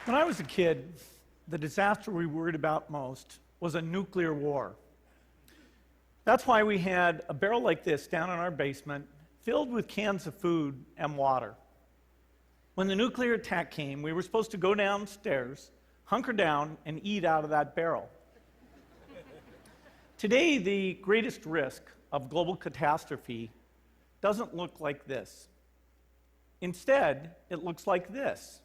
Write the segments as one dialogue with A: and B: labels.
A: When I was a kid, the disaster we worried about most was a nuclear war. That's why we had a barrel like this down in our basement, filled with cans of food and water. When the nuclear attack came, we were supposed to go downstairs, hunker down, and eat out of that barrel. Today, the greatest risk of global catastrophe doesn't look like this. Instead, it looks like this.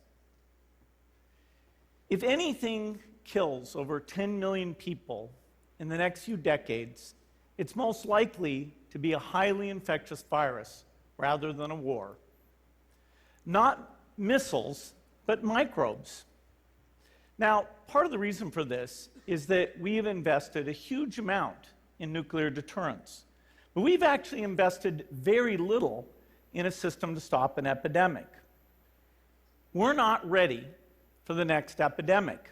A: If anything kills over 10 million people in the next few decades, it's most likely to be a highly infectious virus rather than a war. Not missiles, but microbes. Now, part of the reason for this is that we have invested a huge amount in nuclear deterrence, but we've actually invested very little in a system to stop an epidemic. We're not ready for the next epidemic.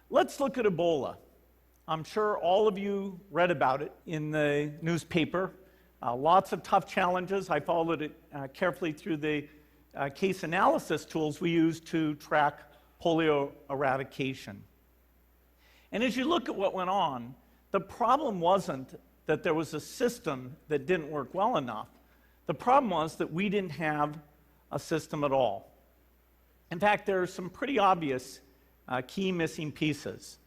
A: Let's look at Ebola. I'm sure all of you read about it in the newspaper. Lots of tough challenges. I followed it carefully through the case analysis tools we use to track polio eradication. And as you look at what went on, the problem wasn't that there was a system that didn't work well enough. The problem was that we didn't have a system at all. In fact, there are some pretty obvious key missing pieces.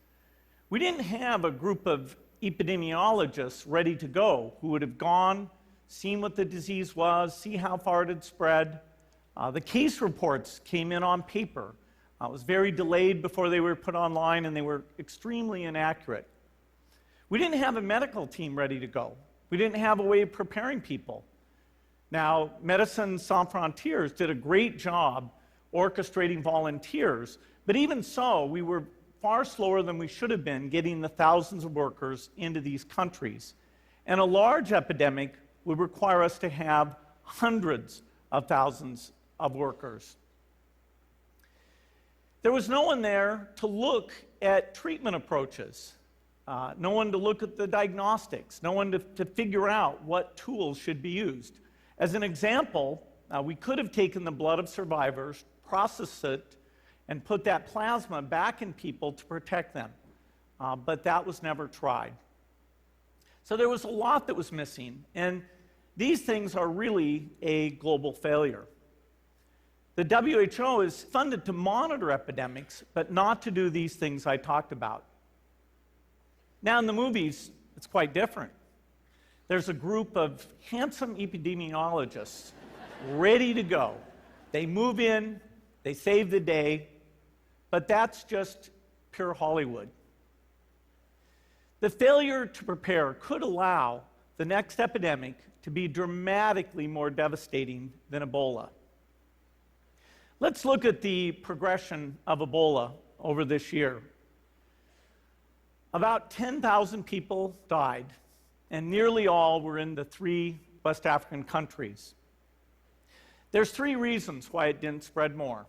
A: We didn't have a group of epidemiologists ready to go who would have gone, seen what the disease was, see how far it had spread. The case reports came in on paper. It was very delayed before they were put online, and they were extremely inaccurate. We didn't have a medical team ready to go. We didn't have a way of preparing people. Now, Médecins Sans Frontières did a great job orchestrating volunteers, but even so, we were far slower than we should have been getting the thousands of workers into these countries. And a large epidemic would require us to have hundreds of thousands of workers. There was no one there to look at treatment approaches, no one to look at the diagnostics, no one to figure out what tools should be used. As an example, we could have taken the blood of survivors, processed it, and put that plasma back in people to protect them. But that was never tried. So there was a lot that was missing, and these things are really a global failure. The WHO is funded to monitor epidemics, but not to do these things I talked about. Now in the movies, it's quite different. There's a group of handsome epidemiologists ready to go. They move in, they save the day, but that's just pure Hollywood. The failure to prepare could allow the next epidemic to be dramatically more devastating than Ebola. Let's look at the progression of Ebola over this year. About 10,000 people died, and nearly all were in the 3 West African countries. There's 3 reasons why it didn't spread more.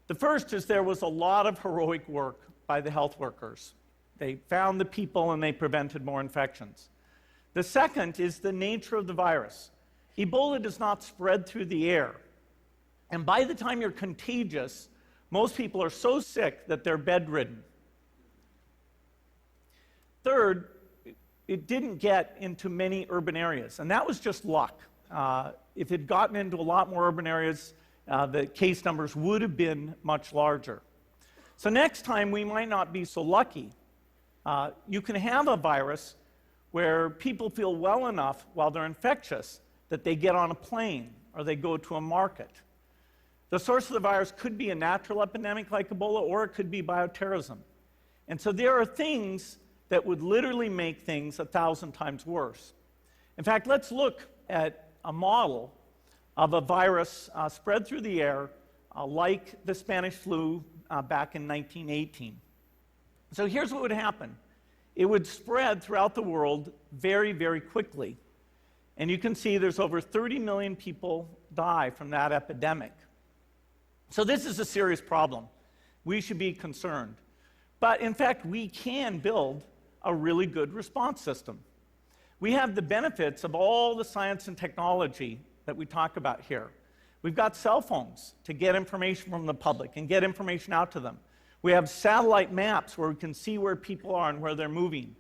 A: The first is there was a lot of heroic work by the health workers. They found the people and they prevented more infections. The second is the nature of the virus. Ebola does not spread through the air. And by the time you're contagious, most people are so sick that they're bedridden. Third, it didn't get into many urban areas, and that was just luck. If it had gotten into a lot more urban areas, the case numbers would have been much larger. So next time, we might not be so lucky. You can have a virus where people feel well enough while they're infectious that they get on a plane or they go to a market. The source of the virus could be a natural epidemic like Ebola, or it could be bioterrorism. And so there are things that would literally make things 1,000 times worse. In fact, let's look at a model of a virus spread through the air like the Spanish flu back in 1918. So here's what would happen. It would spread throughout the world very, very quickly. And you can see there's over 30 million people die from that epidemic. So this is a serious problem. We should be concerned. But in fact, we can build a really good response system. We have the benefits of all the science and technology that we talk about here. We've got cell phones to get information from the public and get information out to them. We have satellite maps where we can see where people are and where they're moving.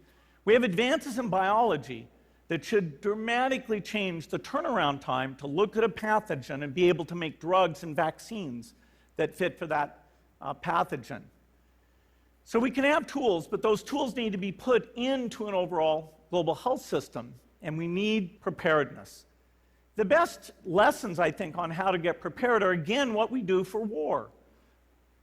A: We have advances in biology that should dramatically change the turnaround time to look at a pathogen and be able to make drugs and vaccines that fit for that pathogen. So we can have tools, but those tools need to be put into an overall global health system, and we need preparedness. The best lessons, I think, on how to get prepared are, again, what we do for war.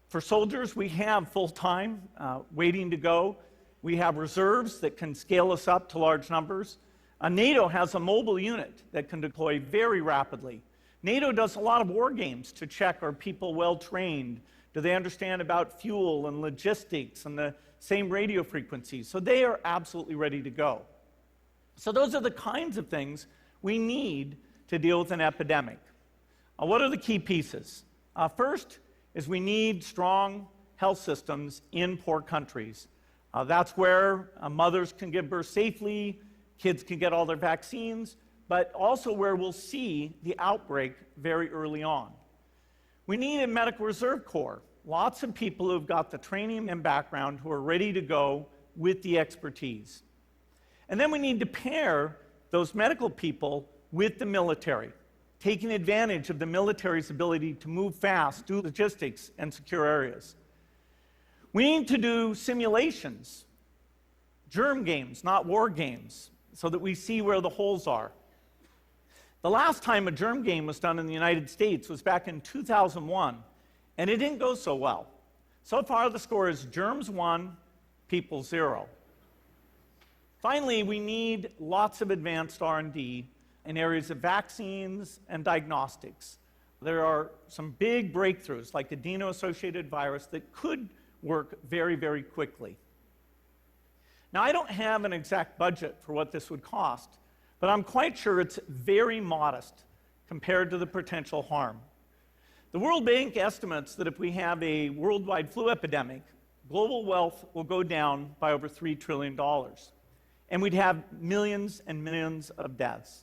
A: For soldiers, we have full-time waiting to go. We have reserves that can scale us up to large numbers. NATO has a mobile unit that can deploy very rapidly. NATO does a lot of war games to check, are people well-trained? Do they understand about fuel and logistics and the same radio frequencies? So they are absolutely ready to go. So those are the kinds of things we need to deal with an epidemic. What are the key pieces? First is we need strong health systems in poor countries. That's where mothers can give birth safely, kids can get all their vaccines, but also where we'll see the outbreak very early on. We need a medical reserve corps, lots of people who've got the training and background who are ready to go with the expertise. And then we need to pair those medical people with the military, taking advantage of the military's ability to move fast, do logistics, and secure areas. We need to do simulations, germ games, not war games, so that we see where the holes are. The last time a germ game was done in the United States was back in 2001, and it didn't go so well. So far, the score is germs 1, people 0. Finally, we need lots of advanced R&D in areas of vaccines and diagnostics. There are some big breakthroughs, like adeno-associated virus, that could work very, very quickly. Now, I don't have an exact budget for what this would cost, but I'm quite sure it's very modest compared to the potential harm. The World Bank estimates that if we have a worldwide flu epidemic, global wealth will go down by over $3 trillion, and we'd have millions and millions of deaths.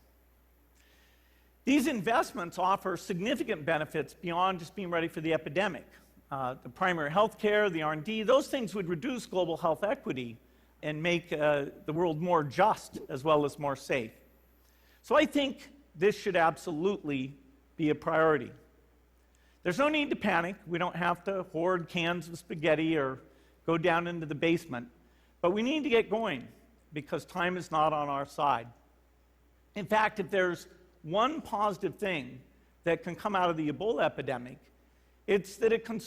A: These investments offer significant benefits beyond just being ready for the epidemic. The primary health care, the R&D, those things would reduce global health equity and make the world more just as well as more safe. So I think this should absolutely be a priority. There's no need to panic. We don't have to hoard cans of spaghetti or go down into the basement, but we need to get going because time is not on our side. In fact, if there's one positive thing that can come out of the Ebola epidemic, it's that it can